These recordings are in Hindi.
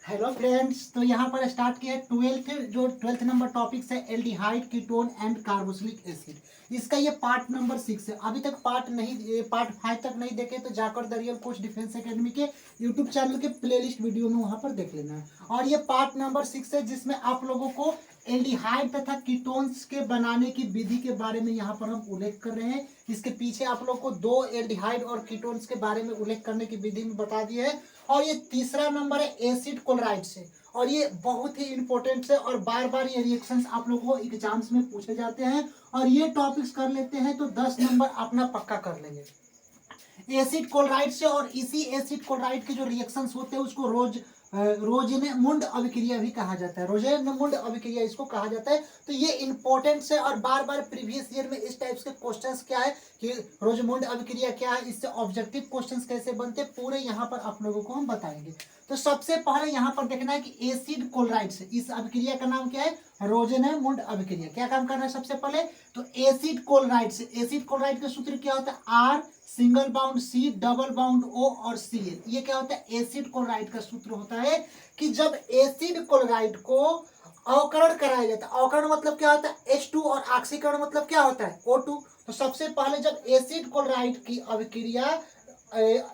हेलो फ्रेंड्स, तो यहाँ पर स्टार्ट किया है ट्वेल्थ नंबर टॉपिक है aldehyde ketone and carboxylic acid. इसका ये पार्ट नंबर 6 है। अभी तक पार्ट 5 तक नहीं देखे तो जाकर the real coach defence academy के यूट्यूब चैनल के प्लेलिस्ट वीडियो में वहां पर देख लेना है। और ये पार्ट नंबर 6 है जिसमें आप लोगों को एल्डिहाइड तथा कीटोन्स के बनाने की विधि के बारे में यहाँ पर हम उल्लेख कर रहे हैं। इसके पीछे आप लोग को 2 एल्डिहाइड और कीटोन्स के बारे में उल्लेख करने की विधि में बता दी है। और ये तीसरा नंबर है एसिड क्लोराइड से, और ये बहुत ही इंपॉर्टेंट है और बार बार ये रिएक्शंस आप लोगों को एग्जाम्स में पूछे जाते हैं। और ये टॉपिक्स कर लेते हैं तो 10 नंबर अपना पक्का कर लेंगे एसिड क्लोराइड से। और इसी एसिड क्लोराइड के जो रिएक्शंस होते हैं उसको रोजेनेमुंड अभिक्रिया भी कहा जाता है। रोजेनेमुंड अभिक्रिया इसको कहा जाता है। तो ये इंपॉर्टेंट है और बार बार प्रीवियस ईयर में इस टाइप्स के क्वेश्चंस क्या है कि रोजेमुंड अभिक्रिया क्या है, इससे ऑब्जेक्टिव क्वेश्चंस कैसे बनते हैं, पूरे यहाँ पर आप लोगों को हम बताएंगे। तो सबसे पहले यहाँ पर देखना है कि एसिड क्लोराइड से इस अभिक्रिया का नाम क्या है, रोजेनेमुंड अभिक्रिया। क्या काम करना है सबसे पहले, तो एसिड क्लोराइड से, एसिड क्लोराइड का सूत्र क्या होता है, R single bond C double bond O और Cl। ये क्या होता है, एसिड क्लोराइड का सूत्र होता है कि जब एसिड क्लोराइड को अवकरण कराया जाता है, अवकरण मतलब क्या होता है H2 और ऑक्सीकरण मतलब क्या होता है O2। तो सबसे पहले जब एसिड क्लोराइड की अभिक्रिया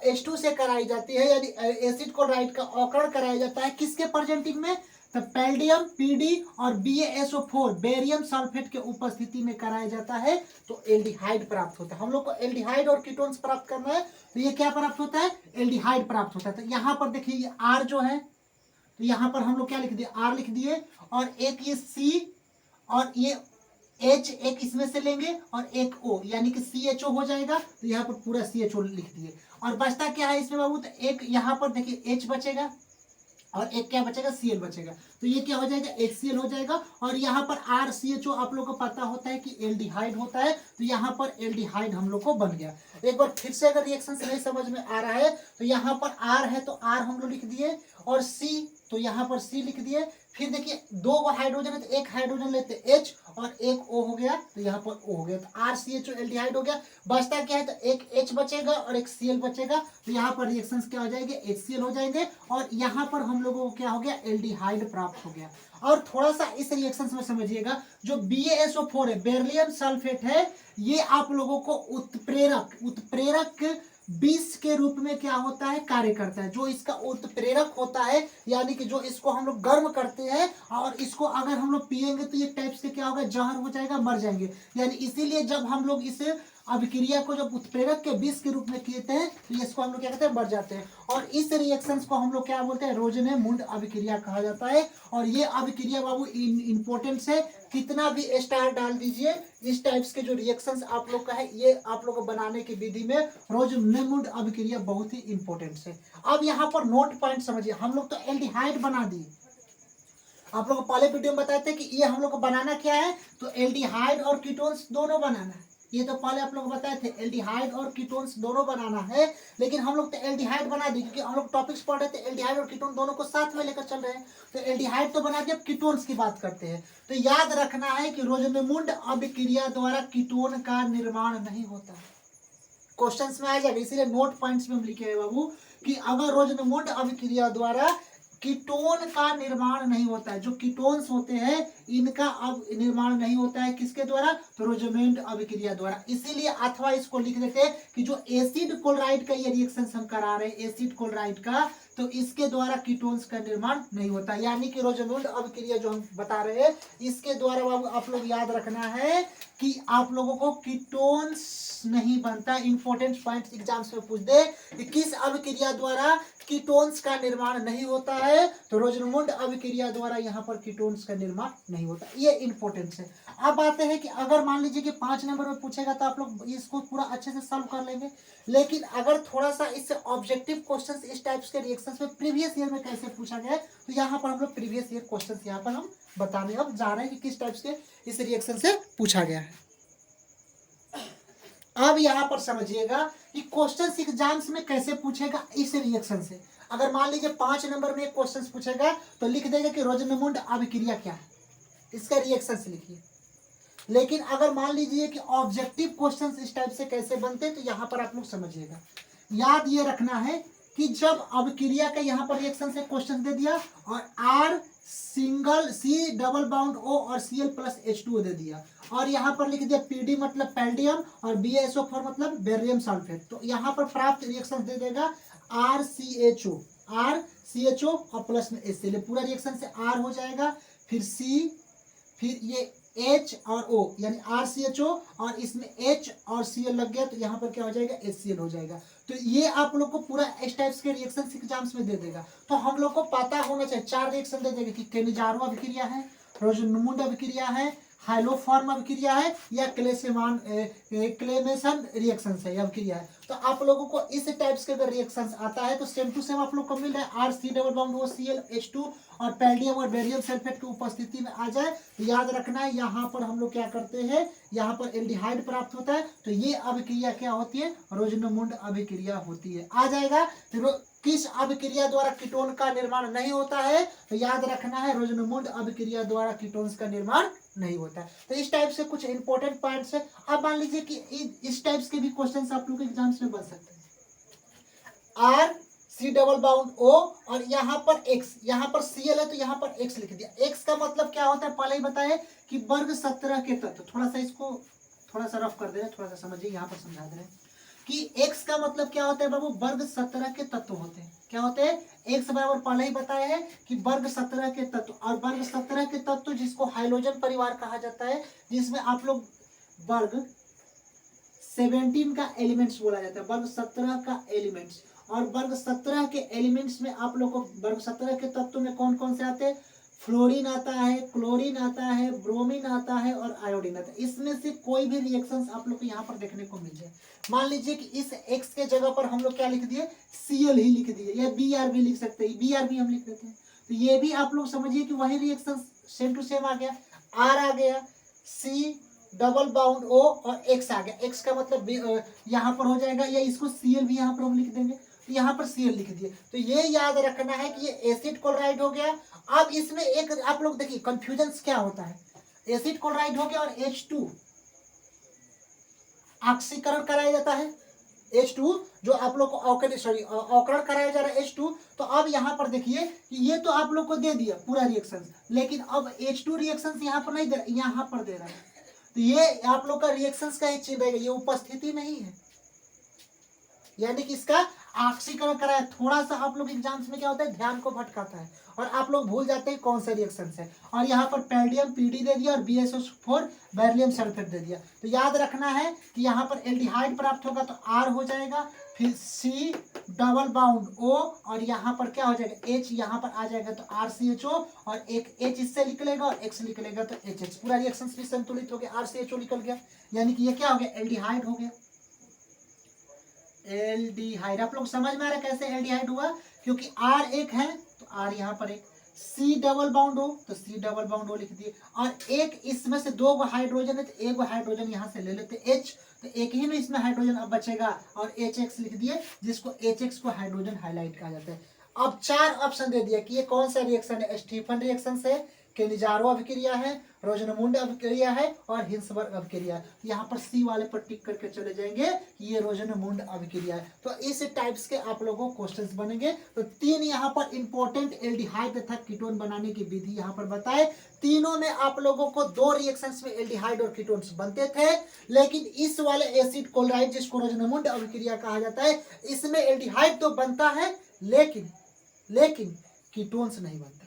H2 से कराई जाती है, यानी एसिड क्लोराइड का अवकरण कराया जाता है किसके प्रेजेंटिंग में, तो पैल्डियम पीडी और BaSO4 बेरियम सल्फेट के उपस्थिति में कराया जाता है तो एल्डिहाइड प्राप्त होता है। हम लोग को एल्डिहाइड और कीटोन्स प्राप्त करना है तो ये क्या प्राप्त होता है, एल्डिहाइड प्राप्त होता है। तो यहाँ पर देखिए ये आर जो है, तो यहाँ पर हम लोग क्या लिख दिए, आर लिख दिए, और एक ये सी और ये H एक इसमें से लेंगे और एक O, यानी कि CHO हो जाएगा। तो यहाँ पर पूरा CHO लिख दिए। और बचता क्या है इसमें बाबू, तो एक यहाँ पर देखिए H बचेगा और एक क्या बचेगा, Cl बचेगा। तो ये क्या हो जाएगा, HCl हो जाएगा। और यहाँ पर RCHO आप लोग को पता होता है कि एल्डिहाइड होता है, तो यहाँ पर एल्डिहाइड हम लोग को बन गया। एक बार फिर से अगर रिएक्शन से नहीं समझ में आ रहा है तो यहाँ पर R है तो R हम लोग लिख दिए, और C तो यहाँ पर C लिख दिए। फिर देखिए 2 हाइड्रोजन है तो एक हाइड्रोजन लेते H और एक O हो गया, तो यहाँ पर O हो गया, तो RCHO एल्डिहाइड हो गया। बचता क्या है, तो एक H बचेगा और एक Cl बचेगा। तो यहाँ पर रिएक्शंस क्या हो जाएंगे, HCl हो जाएंगे, और यहाँ पर हम लोगों को क्या हो गया, एल्डिहाइड प्राप्त हो गया। और थोड़ा सा इस रिएक्शन में समझिएगा, जो BaSO4 है, बेरिलियम सल्फेट है, ये आप लोगों को उत्प्रेरक विष के रूप में क्या होता है, कार्य करता है। जो इसका उत्प्रेरक होता है, यानी कि जो इसको हम लोग गर्म करते हैं और इसको अगर हम लोग पिएंगे तो ये टाइप से क्या होगा, जहर हो जाएगा, मर जाएंगे। यानी इसीलिए जब हम लोग इस अभिक्रिया को जब उत्प्रेरक के विष के रूप में किए हैं तो इसको हम लोग क्या कहते हैं, मर जाते हैं। और इस रिएक्शंस को हम लोग क्या बोलते हैं, रोजेनेमुंड अभिक्रिया कहा जाता है। और ये अभिक्रिया बाबू इंपॉर्टेंट है, कितना भी स्टार डाल दीजिए, इस टाइप्स के जो रिएक्शंस आप लोग का है ये आप लोग को बनाने की विधि में रोजेनेमुंड अभिक्रिया बहुत ही इंपॉर्टेंट है। अब यहाँ पर नोट पॉइंट समझिए, हम लोग तो एल्डिहाइड बना दिए, आप लोग को पहले वीडियो में बताए थे कि ये हम लोग को बनाना क्या है, तो एल्डिहाइड और कीटोन्स दोनों बनाना है। ये तो पहले आप लोग बताए थे एल्डिहाइड और कीटोन्स दोनों बनाना है, लेकिन हम लोग तो एल्डिहाइड बना दिए क्योंकि हम लोग टॉपिक्स पढ़ रहे थे, एल्डिहाइड और कीटोन दोनों को साथ में लेकर चल रहे हैं। तो एल्डिहाइड तो बना दिया, अब कीटोन्स की बात करते हैं। तो याद रखना है कि रोजेनेमुंड अभिक्रिया द्वारा कीटोन का निर्माण नहीं होता है, क्वेश्चंस में आ जाएगा, इसीलिए नोट पॉइंट्स में हम लिखे हैं बाबू कि अगर रोजेनेमुंड अभिक्रिया द्वारा कीटोन का निर्माण नहीं होता है, जो कीटोन्स होते हैं इनका अब निर्माण नहीं होता है, किसके द्वारा, तो रोजेनेमुंड अभिक्रिया द्वारा। इसीलिए अथवा इसको लिख देते हैं कि जो एसिड क्लोराइड का ये रिएक्शन हम करा रहे हैं, एसिड क्लोराइड का, तो इसके द्वारा कीटोन्स का निर्माण नहीं होता। यानी कि रोजेनेमुंड अभिक्रिया जो हम बता रहे हैं इसके द्वारा बाबू आप लोग याद रखना है कि आप लोगों को कीटोन्स नहीं बनता। इंपॉर्टेंट पॉइंट एग्जाम्स में पूछ दे कि किस अभिक्रिया द्वारा कीटोन्स का निर्माण नहीं होता है, तो रोजेनेमुंड अभिक्रिया द्वारा यहाँ पर कीटोन्स का निर्माण नहीं होता, ये इंपॉर्टेंट है। अब आते हैं कि अगर मान लीजिए कि 5 नंबर में पूछेगा तो आप लोग इसको पूरा अच्छे से सॉल्व कर लेंगे, लेकिन अगर थोड़ा सा इससे ऑब्जेक्टिव क्वेश्चंस इस टाइप्स के रिएक्शंस में प्रीवियस ईयर में कैसे पूछा गया है, तो यहाँ पर हम लोग प्रीवियस ईयर क्वेश्चंस यहाँ पर हम बताने अब जा रहे हैं कि किस टाइप्स के इस रिएक्शन से पूछा गया है। अब यहाँ पर समझिएगा कि क्वेश्चन एग्जाम्स में कैसे पूछेगा इस रिएक्शन से। अगर मान लीजिए 5 नंबर में एक क्वेश्चन पूछेगा तो लिख देगा कि रोजेनेमुंड अभिक्रिया क्या है, इसका रिएक्शन से लिखिए। लेकिन अगर मान लीजिए कि ऑब्जेक्टिव क्वेश्चन इस टाइप से कैसे बनते हैं तो यहाँ पर आप लोग समझिएगा। याद ये रखना है कि जब अभिक्रिया का यहाँ पर रिएक्शन से क्वेश्चन दे दिया और R single C double bond O और Cl प्लस H2O दे दिया और यहाँ पर लिख दिया PD मतलब पैल्डियम और BaSO4 मतलब बेरियम सल्फेट, तो यहाँ पर प्राप्त रिएक्शन दे देगा RCHO और प्लस में HCl, पूरा रिएक्शन से R हो जाएगा, फिर C, फिर ये H और O यानी RCHO और इसमें H और Cl लग गया तो यहाँ पर क्या हो जाएगा HCl हो जाएगा। तो ये आप लोग को पूरा इस टाइप्स के रिएक्शन एग्जाम्स में दे देगा। तो हम लोग को पता होना चाहिए, 4 रिएक्शन दे देगा कि केनिजारो अभिक्रिया है, रोजनमुंड अभिक्रिया है, हाइलोफॉर्म अभिक्रिया है या क्लेमेशन रिएक्शन है अभिक्रिया है। तो आप लोगों को इस टाइप्स के अगर रिएक्शंस आता है तो सेम टू सेम आप लोग को मिल रहा है RC double bond O Cl H2 और पैल्डियम और बेरियम सल्फेट की उपस्थिति में आ जाए तो याद रखना है यहाँ पर हम लोग क्या करते हैं, यहाँ पर एल्डिहाइड प्राप्त होता है, तो ये अभिक्रिया क्या होती है, रोजनमुंड अभिक्रिया होती है। आ जाएगा फिर किस अभिक्रिया द्वारा कीटोन का निर्माण नहीं होता है, तो याद रखना है रोजनमुंड अभिक्रिया द्वारा कीटोन्स का निर्माण नहीं होता है। तो इस टाइप से कुछ इंपॉर्टेंट पॉइंट्स है। अब मान लीजिए कि इस टाइप्स के भी क्वेश्चंस आप लोग एग्जाम्स में बन सकते हैं। R C double bond O और यहाँ पर X, यहाँ पर Cl है तो यहाँ पर X लिख दिया। X का मतलब क्या होता है पहले ही बताए कि वर्ग 17 के तत्व, थोड़ा सा इसको थोड़ा सा रफ कर दे रहे, थोड़ा सा समझिए, यहाँ पर समझा दे रहे कि X का मतलब क्या होता है बाबू, वर्ग 17 के तत्व होते हैं। क्या होते हैं, X बराबर पहले ही बताया है कि वर्ग 17 के तत्व, और वर्ग 17 के तत्व जिसको हाइड्रोजन परिवार कहा जाता है, जिसमें आप लोग वर्ग 17 का एलिमेंट्स बोला जाता है, वर्ग 17 का एलिमेंट्स। और वर्ग 17 के एलिमेंट्स में आप लोग को वर्ग 17 के तत्व में कौन कौन से आते हैं, फ्लोरीन आता है, क्लोरीन आता है, ब्रोमीन आता है और आयोडीन आता है। इसमें से कोई भी रिएक्शंस आप लोग को यहाँ पर देखने को मिल जाए। मान लीजिए कि इस X के जगह पर हम लोग क्या लिख दिए, Cl ही लिख दिए, या Br भी लिख सकते हैं, Br भी हम लिख देते हैं। तो ये भी आप लोग समझिए कि वही रिएक्शन सेम टू सेम आ गया, R आ गया, C डबल बाउंड O और X आ गया। X का मतलब यहाँ पर हो जाएगा, या इसको Cl भी यहाँ पर हम लिख देंगे, तो यहाँ पर Cl लिख दिए। तो ये याद रखना है कि ये एसिड क्लोराइड हो गया। अब इसमें एक आप लोग देखिए कंफ्यूजन क्या होता है, एसिड क्लोराइड हो गया और H2 ऑक्सीकरण कराया जाता है, H2 जो आप लोग को अवकरण कराया जा रहा है H2। तो अब यहाँ पर देखिए कि ये तो आप लोग को दे दिया पूरा रिएक्शन, लेकिन अब H2 रिएक्शन यहाँ पर नहीं दे रहा, यहाँ पर दे रहा है। तो ये आप लोग का रिएक्शन का ही चिन्ह रहेगा, ये उपस्थिति नहीं है, यानी कि इसका ऑक्सीकरण कराया। थोड़ा सा आप लोग एग्जाम्स में क्या होता है, ध्यान को भटकाता है और आप लोग भूल जाते हैं कौन सा रिएक्शन है। और यहाँ पर पैल्डियम PD दे दिया और BaSO4 बेरिलियम सल्फेट दे दिया। तो याद रखना है कि यहाँ पर एल्डिहाइड प्राप्त होगा तो R हो जाएगा, फिर C डबल बाउंड O और यहाँ पर क्या हो जाएगा H, यहाँ पर आ जाएगा तो RCHO और एक H इससे निकलेगा और X निकलेगा तो HH, पूरा रिएक्शन भी संतुलित हो गया, RCHO निकल गया, यानी कि ये क्या हो गया, एल्डिहाइड हो गया। एल्डिहाइड आप लोग समझ में आ रहा है कैसे एल्डिहाइड हुआ, क्योंकि R एक है तो R यहाँ पर एक, C डबल बाउंड O तो C डबल बाउंड O लिख दिए, और एक इसमें से 2 हाइड्रोजन है तो 1 हाइड्रोजन यहाँ से ले लेते H, तो एक ही में इसमें हाइड्रोजन अब बचेगा और HX लिख दिए, जिसको HX को हाइड्रोजन हाइलाइट कहा जाता है। अब 4 ऑप्शन दे दिया कि ये कौन सा रिएक्शन है, स्टीफन रिएक्शन है, केनिजारो अभिक्रिया है, रोजनमुंड अभिक्रिया है और हिंसबर्ग अभिक्रिया है। यहाँ पर C वाले पर टिक करके चले जाएंगे कि ये रोजनमुंड अभिक्रिया है। तो इस टाइप्स के आप लोगों को क्वेश्चंस बनेंगे। तो 3 यहाँ पर इंपॉर्टेंट एल्डिहाइड तथा कीटोन बनाने की विधि यहाँ पर बताए। तीनों में आप लोगों को 2 रिएक्शंस में एल्डिहाइड और कीटोन्स बनते थे, लेकिन इस वाले एसिड क्लोराइड जिसको रोजनमुंड अभिक्रिया कहा जाता है, इसमें एल्डिहाइड तो बनता है लेकिन कीटोन्स नहीं बनता।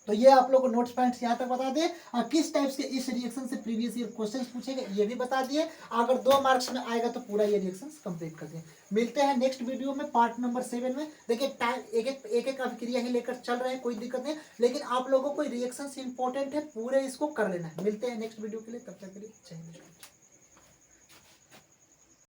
तो ये आप लोग को नोट्स पॉइंट्स यहाँ तक बता दिए, और किस टाइप्स के इस रिएक्शन से प्रीवियस ईयर क्वेश्चंस पूछेंगे ये भी बता दिए। अगर 2 मार्क्स में आएगा तो पूरा ये रिएक्शंस कंप्लीट कर दिए। मिलते हैं नेक्स्ट वीडियो में पार्ट नंबर 7 में। देखिए टाइम एक अभिक्रिया ही लेकर चल रहे हैं, कोई दिक्कत नहीं, लेकिन आप लोगों को रिएक्शंस इंपॉर्टेंट है, पूरे इसको कर लेना है। मिलते हैं नेक्स्ट वीडियो के लिए, तब तक के लिए जय हिंद।